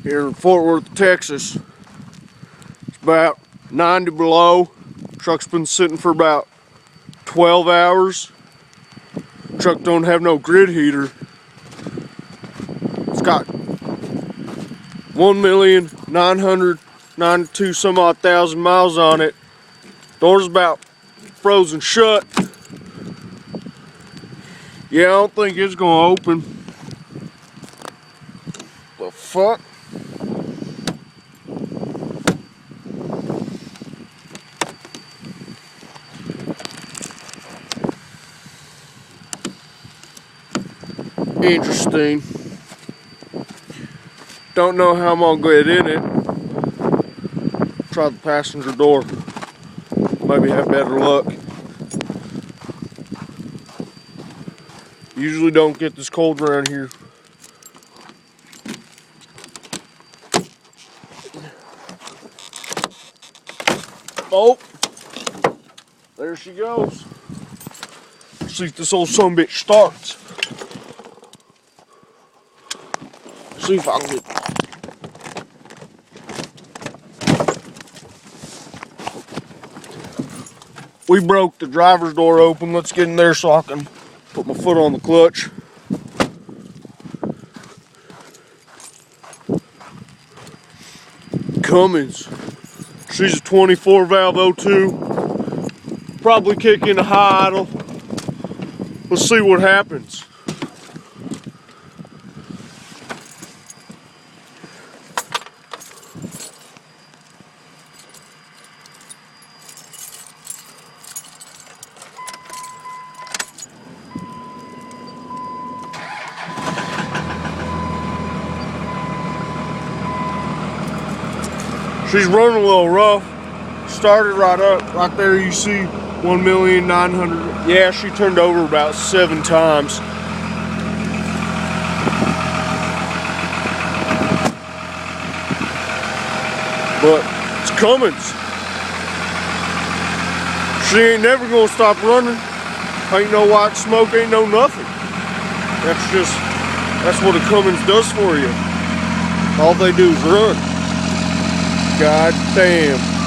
here in Fort Worth, Texas. It's about 90 below. Truck's been sitting for about 12 hours. Truck don't have no grid heater. It's got 1,992,000 some odd miles on it. Door's about frozen shut. Yeah, I don't think it's gonna open. The fuck? Interesting. Don't know how I'm gonna get in it. Try the passenger door. Maybe have better luck. Usually don't get this cold around here. Oh, there she goes. See if this old sumbitch starts. See if I can get. We broke the driver's door open. Let's get in there so I can put my foot on the clutch. Cummins. She's a 24 valve O2. Probably kick into high idle. Let's see what happens. She's running a little rough. Started right up, right there you see 1,900,000. Yeah, she turned over about 7 times. But it's Cummins. She ain't never gonna stop running. Ain't no white smoke, ain't no nothing. That's what a Cummins does for you. All they do is run. God damn.